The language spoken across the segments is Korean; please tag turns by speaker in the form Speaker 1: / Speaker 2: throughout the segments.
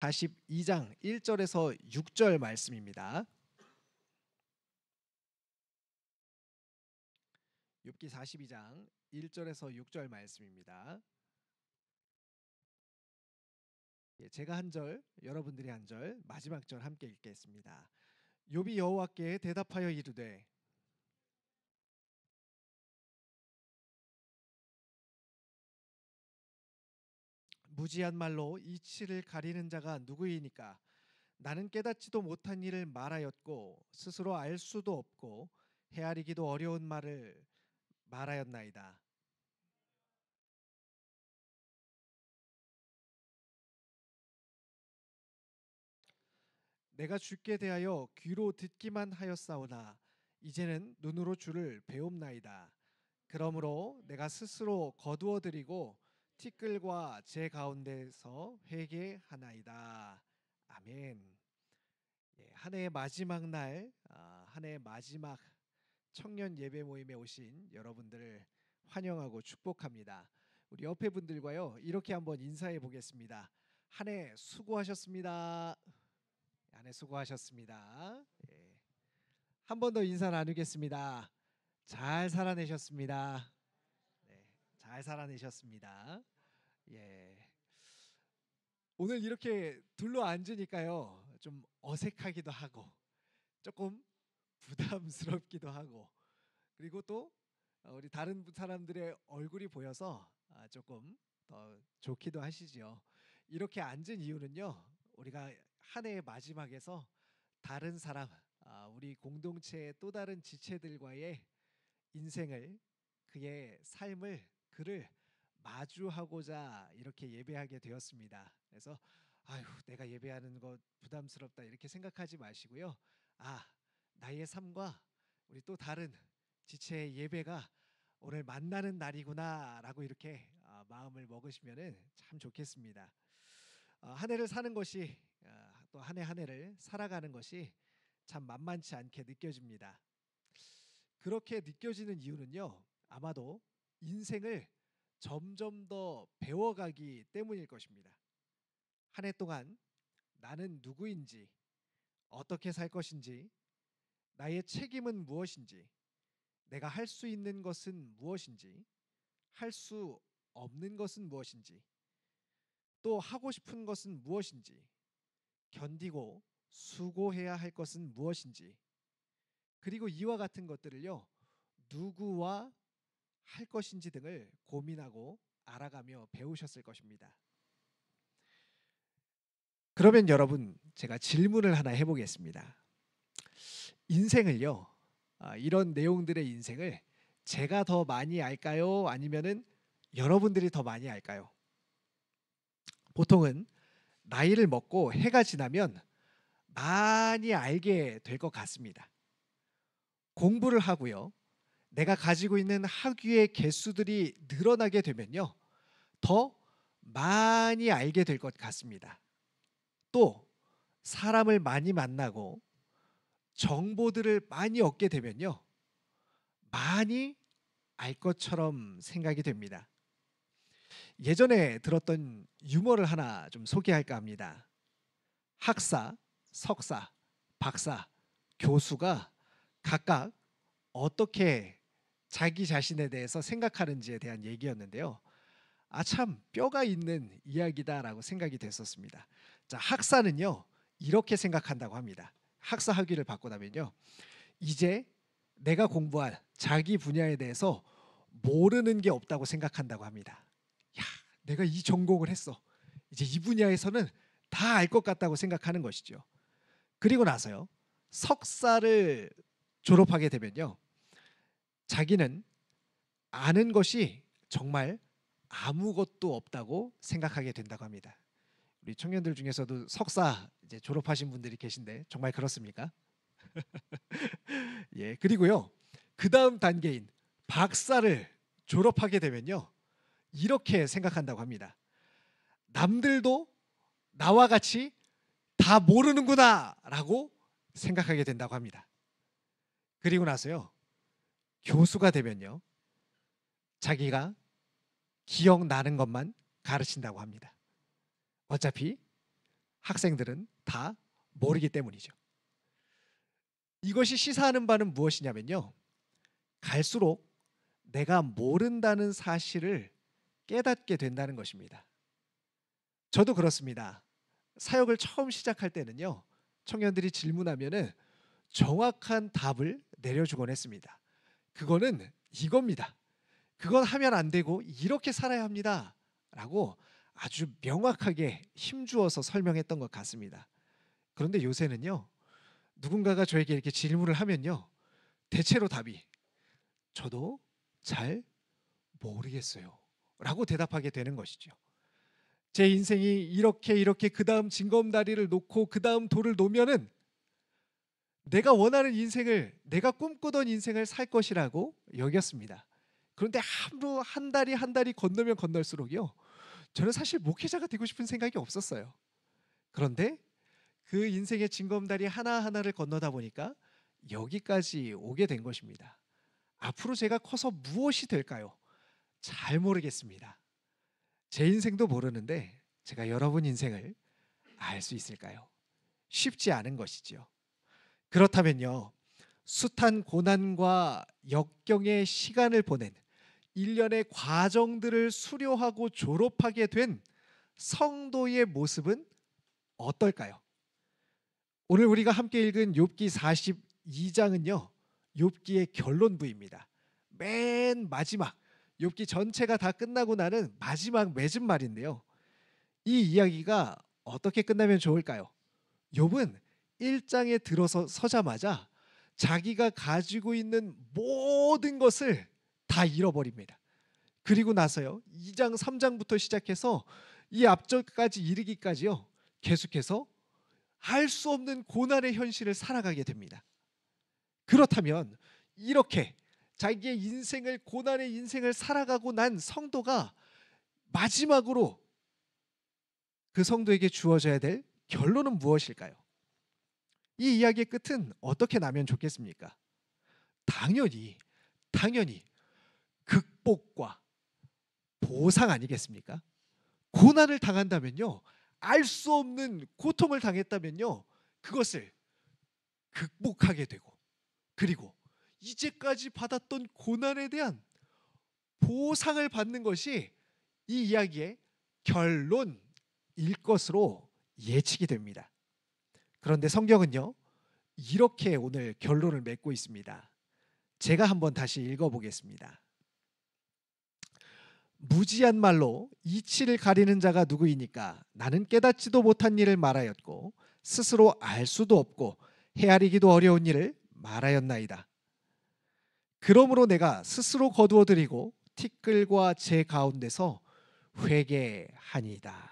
Speaker 1: 42장 1절에서 6절 말씀입니다. 욥기 42장 1절에서 6절 말씀입니다. 제가 한 절, 여러분들이 한 절, 마지막 절 함께 읽겠습니다. 욥이 여호와께 대답하여 이르되 무지한 말로 이치를 가리는 자가 누구이니까? 나는 깨닫지도 못한 일을 말하였고 스스로 알 수도 없고 헤아리기도 어려운 말을 말하였나이다. 내가 주께 대하여 귀로 듣기만 하였사오나 이제는 눈으로 주를 배움나이다. 그러므로 내가 스스로 거두어드리고 티끌과 제 가운데서 회개하나이다. 아멘. 한 해의 마지막 날, 한 해의 마지막 청년 예배 모임에 오신 여러분들을 환영하고 축복합니다. 우리 옆에 분들과요 이렇게 한번 인사해 보겠습니다. 한 해 수고하셨습니다. 한 해 수고하셨습니다. 한 번 더 인사 나누겠습니다. 잘 살아내셨습니다. 네, 잘 살아내셨습니다. 예. 오늘 이렇게 둘러 앉으니까요 좀 어색하기도 하고 조금 부담스럽기도 하고 그리고 또 우리 다른 사람들의 얼굴이 보여서 조금 더 좋기도 하시죠. 이렇게 앉은 이유는요 우리가 한 해의 마지막에서 다른 사람 우리 공동체의 또 다른 지체들과의 인생을 그의 삶을 그를 마주하고자 이렇게 예배하게 되었습니다. 그래서 아유 내가 예배하는 것 부담스럽다 이렇게 생각하지 마시고요. 나의 삶과 우리 또 다른 지체의 예배가 오늘 만나는 날이구나라고 이렇게 마음을 먹으시면은 참 좋겠습니다. 한 해를 사는 것이 또 한 해 한 해를 살아가는 것이 참 만만치 않게 느껴집니다. 그렇게 느껴지는 이유는요 아마도 인생을 점점 더 배워가기 때문일 것입니다. 한 해 동안 나는 누구인지, 어떻게 살 것인지, 나의 책임은 무엇인지, 내가 할 수 있는 것은 무엇인지, 할 수 없는 것은 무엇인지, 또 하고 싶은 것은 무엇인지, 견디고 수고해야 할 것은 무엇인지, 그리고 이와 같은 것들을요 누구와 할 것인지 등을 고민하고 알아가며 배우셨을 것입니다. 그러면 여러분 제가 질문을 하나 해보겠습니다. 인생을요 이런 내용들의 인생을 제가 더 많이 알까요? 아니면은 여러분들이 더 많이 알까요? 보통은 나이를 먹고 해가 지나면 많이 알게 될 것 같습니다. 공부를 하고요. 내가 가지고 있는 학위의 개수들이 늘어나게 되면요. 더 많이 알게 될 것 같습니다. 또 사람을 많이 만나고 정보들을 많이 얻게 되면요. 많이 알 것처럼 생각이 됩니다. 예전에 들었던 유머를 하나 좀 소개할까 합니다. 학사, 석사, 박사, 교수가 각각 어떻게 자기 자신에 대해서 생각하는지에 대한 얘기였는데요. 참 뼈가 있는 이야기다라고 생각이 됐었습니다. 자, 학사는요 이렇게 생각한다고 합니다. 학사 학위를 받고 나면요 이제 내가 공부한 자기 분야에 대해서 모르는 게 없다고 생각한다고 합니다. 야, 내가 이 전공을 했어. 이제 이 분야에서는 다 알 것 같다고 생각하는 것이죠. 그리고 나서요 석사를 졸업하게 되면요 자기는 아는 것이 정말 아무것도 없다고 생각하게 된다고 합니다. 우리 청년들 중에서도 석사 이제 졸업하신 분들이 계신데 정말 그렇습니까? 예, 그리고요. 그 다음 단계인 박사를 졸업하게 되면요. 이렇게 생각한다고 합니다. 남들도 나와 같이 다 모르는구나라고 생각하게 된다고 합니다. 그리고 나서요. 교수가 되면요. 자기가 기억나는 것만 가르친다고 합니다. 어차피 학생들은 다 모르기 때문이죠. 이것이 시사하는 바는 무엇이냐면요. 갈수록 내가 모른다는 사실을 깨닫게 된다는 것입니다. 저도 그렇습니다. 사역을 처음 시작할 때는요. 청년들이 질문하면은 정확한 답을 내려주곤 했습니다. 그거는 이겁니다. 그건 하면 안 되고 이렇게 살아야 합니다. 라고 아주 명확하게 힘주어서 설명했던 것 같습니다. 그런데 요새는요. 누군가가 저에게 이렇게 질문을 하면요. 대체로 답이 저도 잘 모르겠어요. 라고 대답하게 되는 것이죠. 제 인생이 이렇게 그 다음 징검다리를 놓고 그 다음 돌을 놓으면은 내가 원하는 인생을, 내가 꿈꾸던 인생을 살 것이라고 여겼습니다. 그런데 하루 한 달이 건너면 건널수록요. 저는 사실 목회자가 되고 싶은 생각이 없었어요. 그런데 그 인생의 징검다리 하나하나를 건너다 보니까 여기까지 오게 된 것입니다. 앞으로 제가 커서 무엇이 될까요? 잘 모르겠습니다. 제 인생도 모르는데 제가 여러분 인생을 알 수 있을까요? 쉽지 않은 것이지요. 그렇다면요. 숱한 고난과 역경의 시간을 보낸 일련의 과정들을 수료하고 졸업하게 된 성도의 모습은 어떨까요? 오늘 우리가 함께 읽은 욥기 42장은요. 욥기의 결론부입니다. 맨 마지막 욥기 전체가 다 끝나고 나는 마지막 맺은 말인데요. 이 이야기가 어떻게 끝나면 좋을까요? 욥은 1장에 들어서 서자마자 자기가 가지고 있는 모든 것을 다 잃어버립니다. 그리고 나서요. 2장 3장부터 시작해서 이 앞절까지 이르기까지요. 계속해서 알 수 없는 고난의 현실을 살아가게 됩니다. 그렇다면 이렇게 자기의 인생을, 고난의 인생을 살아가고 난 성도가 마지막으로 그 성도에게 주어져야 될 결론은 무엇일까요? 이 이야기의 끝은 어떻게 나면 좋겠습니까? 당연히 극복과 보상 아니겠습니까? 고난을 당한다면요. 알 수 없는 고통을 당했다면요. 그것을 극복하게 되고, 그리고 이제까지 받았던 고난에 대한 보상을 받는 것이 이 이야기의 결론일 것으로 예측이 됩니다. 그런데 성경은요. 이렇게 오늘 결론을 맺고 있습니다. 제가 한번 다시 읽어보겠습니다. 무지한 말로 이치를 가리는 자가 누구이니까 나는 깨닫지도 못한 일을 말하였고 스스로 알 수도 없고 헤아리기도 어려운 일을 말하였나이다. 그러므로 내가 스스로 거두어드리고 티끌과 제 가운데서 회개하니이다.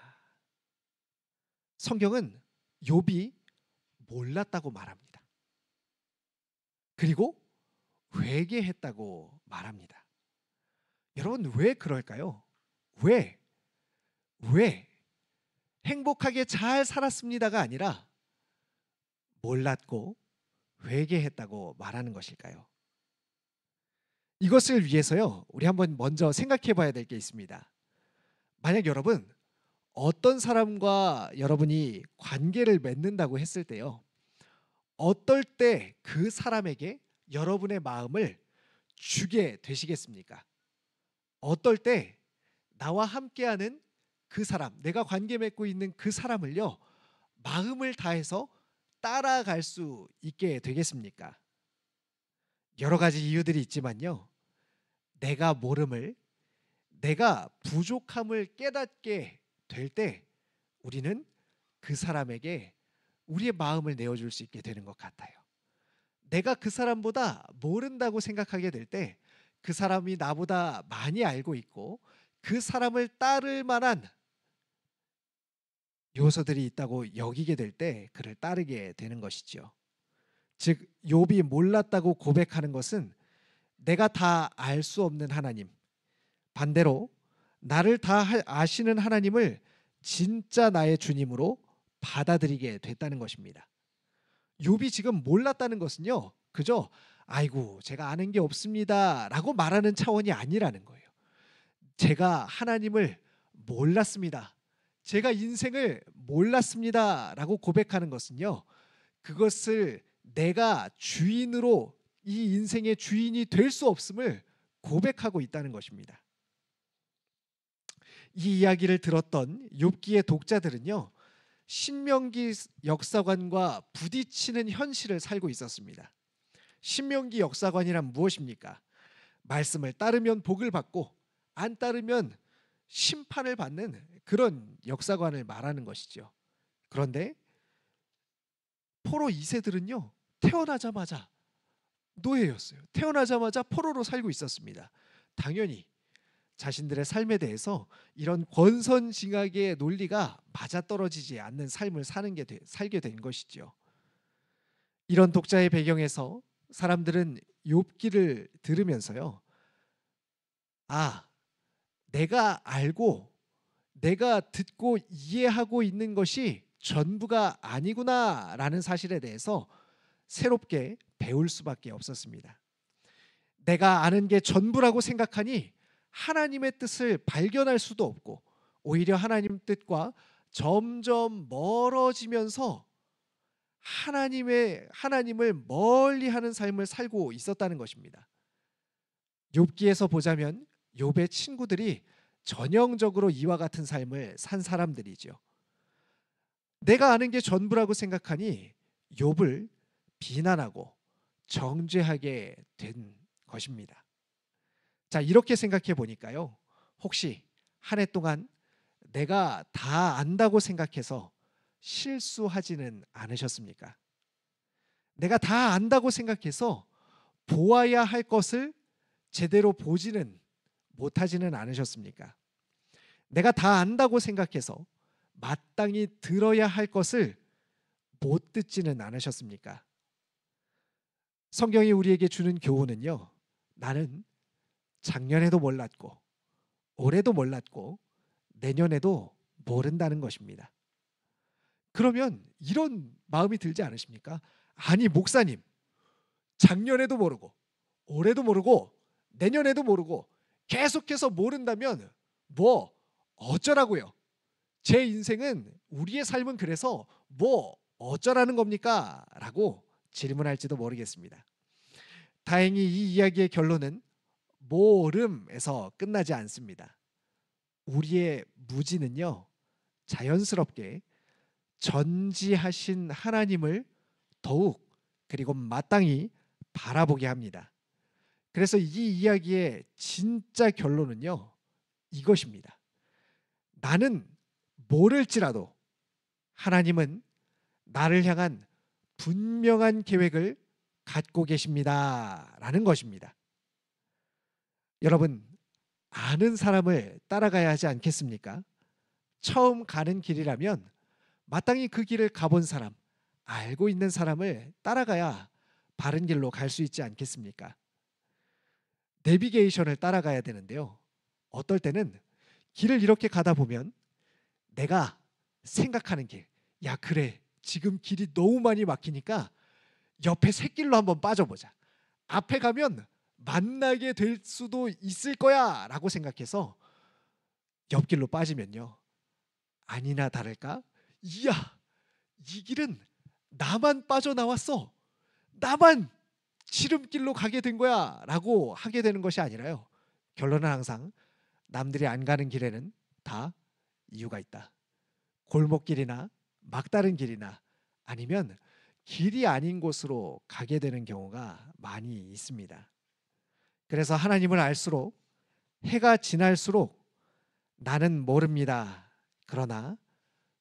Speaker 1: 성경은 욥이 몰랐다고 말합니다. 그리고 회개했다고 말합니다. 여러분 왜 그럴까요? 왜 행복하게 잘 살았습니다가 아니라 몰랐고 회개했다고 말하는 것일까요? 이것을 위해서요. 우리 한번 먼저 생각해 봐야 될 게 있습니다. 만약 여러분 어떤 사람과 여러분이 관계를 맺는다고 했을 때요. 어떨 때 그 사람에게 여러분의 마음을 주게 되시겠습니까? 어떨 때 나와 함께하는 그 사람, 내가 관계 맺고 있는 그 사람을요. 마음을 다해서 따라갈 수 있게 되겠습니까? 여러 가지 이유들이 있지만요. 내가 모름을, 내가 부족함을 깨닫게 될 때 우리는 그 사람에게 우리의 마음을 내어줄 수 있게 되는 것 같아요. 내가 그 사람보다 모른다고 생각하게 될 때 그 사람이 나보다 많이 알고 있고 그 사람을 따를 만한 요소들이 있다고 여기게 될 때 그를 따르게 되는 것이죠. 즉 욥이 몰랐다고 고백하는 것은 내가 다 알 수 없는 하나님, 반대로 나를 다 아시는 하나님을 진짜 나의 주님으로 받아들이게 됐다는 것입니다. 욥이 지금 몰랐다는 것은요. 그저 아이고 제가 아는 게 없습니다 라고 말하는 차원이 아니라는 거예요. 제가 하나님을 몰랐습니다. 제가 인생을 몰랐습니다라고 고백하는 것은요. 그것을 내가 주인으로 이 인생의 주인이 될 수 없음을 고백하고 있다는 것입니다. 이 이야기를 들었던 욥기의 독자들은요. 신명기 역사관과 부딪히는 현실을 살고 있었습니다. 신명기 역사관이란 무엇입니까? 말씀을 따르면 복을 받고 안 따르면 심판을 받는 그런 역사관을 말하는 것이죠. 그런데 포로 2세들은요. 태어나자마자 노예였어요. 태어나자마자 포로로 살고 있었습니다. 당연히 자신들의 삶에 대해서 이런 권선징악의 논리가 맞아떨어지지 않는 삶을 살게 된 것이죠. 이런 독자의 배경에서 사람들은 욥기를 들으면서요. 아, 내가 알고 내가 듣고 이해하고 있는 것이 전부가 아니구나라는 사실에 대해서 새롭게 배울 수밖에 없었습니다. 내가 아는 게 전부라고 생각하니 하나님의 뜻을 발견할 수도 없고 오히려 하나님 뜻과 점점 멀어지면서 하나님을 멀리하는 삶을 살고 있었다는 것입니다. 욥기에서 보자면 욥의 친구들이 전형적으로 이와 같은 삶을 산 사람들이죠. 내가 아는 게 전부라고 생각하니 욥을 비난하고 정죄하게 된 것입니다. 자, 이렇게 생각해 보니까요. 혹시 한 해 동안 내가 다 안다고 생각해서 실수하지는 않으셨습니까? 내가 다 안다고 생각해서 보아야 할 것을 제대로 보지는 못하지는 않으셨습니까? 내가 다 안다고 생각해서 마땅히 들어야 할 것을 못 듣지는 않으셨습니까? 성경이 우리에게 주는 교훈은요. 나는 작년에도 몰랐고 올해도 몰랐고 내년에도 모른다는 것입니다. 그러면 이런 마음이 들지 않으십니까? 아니 목사님, 작년에도 모르고 올해도 모르고 내년에도 모르고 계속해서 모른다면 뭐 어쩌라고요? 제 인생은 우리의 삶은 그래서 뭐 어쩌라는 겁니까? 라고 질문할지도 모르겠습니다. 다행히 이 이야기의 결론은 모름에서 끝나지 않습니다. 우리의 무지는요. 자연스럽게 전지하신 하나님을 더욱 그리고 마땅히 바라보게 합니다. 그래서 이 이야기의 진짜 결론은요. 이것입니다. 나는 모를지라도 하나님은 나를 향한 분명한 계획을 갖고 계십니다. 라는 것입니다. 여러분, 아는 사람을 따라가야 하지 않겠습니까? 처음 가는 길이라면 마땅히 그 길을 가본 사람, 알고 있는 사람을 따라가야 바른 길로 갈 수 있지 않겠습니까? 내비게이션을 따라가야 되는데요. 어떨 때는 길을 이렇게 가다 보면 내가 생각하는 길, 야 그래 지금 길이 너무 많이 막히니까 옆에 샛길로 한번 빠져보자. 앞에 가면 만나게 될 수도 있을 거야 라고 생각해서 옆길로 빠지면요. 아니나 다를까? 이야, 이 길은 나만 빠져나왔어. 나만 지름길로 가게 된 거야 라고 하게 되는 것이 아니라요. 결론은 항상 남들이 안 가는 길에는 다 이유가 있다. 골목길이나 막다른 길이나 아니면 길이 아닌 곳으로 가게 되는 경우가 많이 있습니다. 그래서 하나님을 알수록 해가 지날수록 나는 모릅니다. 그러나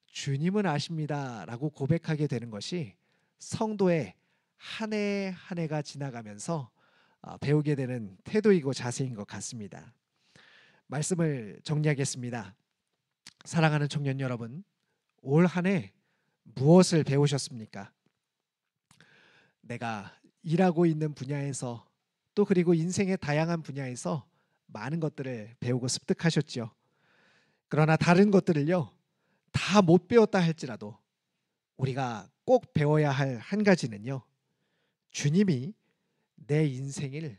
Speaker 1: 주님은 아십니다. 라고 고백하게 되는 것이 성도의 한 해 한 해가 지나가면서 배우게 되는 태도이고 자세인 것 같습니다. 말씀을 정리하겠습니다. 사랑하는 청년 여러분, 올 한 해 무엇을 배우셨습니까? 내가 일하고 있는 분야에서 또 그리고 인생의 다양한 분야에서 많은 것들을 배우고 습득하셨죠. 그러나 다른 것들을요. 다 못 배웠다 할지라도 우리가 꼭 배워야 할 한 가지는요. 주님이 내 인생을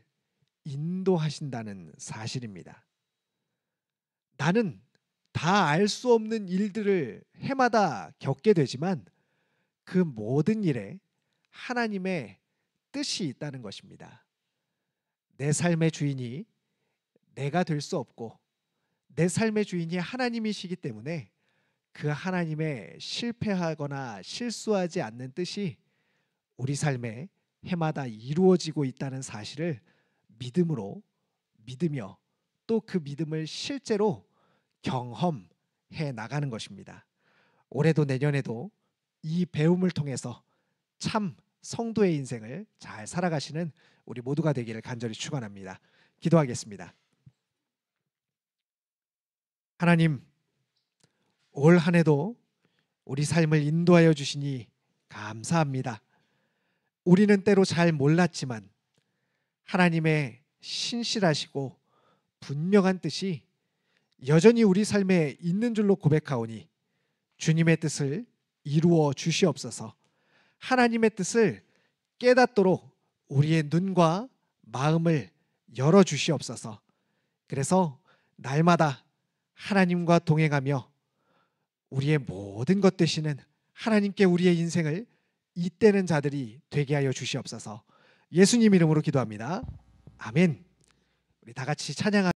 Speaker 1: 인도하신다는 사실입니다. 나는 다 알 수 없는 일들을 해마다 겪게 되지만 그 모든 일에 하나님의 뜻이 있다는 것입니다. 내 삶의 주인이 내가 될 수 없고 내 삶의 주인이 하나님이시기 때문에 그 하나님의 실패하거나 실수하지 않는 뜻이 우리 삶에 해마다 이루어지고 있다는 사실을 믿음으로 믿으며 또 그 믿음을 실제로 경험해 나가는 것입니다. 올해도 내년에도 이 배움을 통해서 참 성도의 인생을 잘 살아가시는 우리 모두가 되기를 간절히 축원합니다. 기도하겠습니다. 하나님, 올 한 해도 우리 삶을 인도하여 주시니 감사합니다. 우리는 때로 잘 몰랐지만 하나님의 신실하시고 분명한 뜻이 여전히 우리 삶에 있는 줄로 고백하오니 주님의 뜻을 이루어 주시옵소서. 하나님의 뜻을 깨닫도록 우리의 눈과 마음을 열어 주시옵소서. 그래서 날마다 하나님과 동행하며 우리의 모든 것 되시는 하나님께 우리의 인생을 잇대는 자들이 되게 하여 주시옵소서. 예수님 이름으로 기도합니다. 아멘. 우리 다 같이 찬양합니다.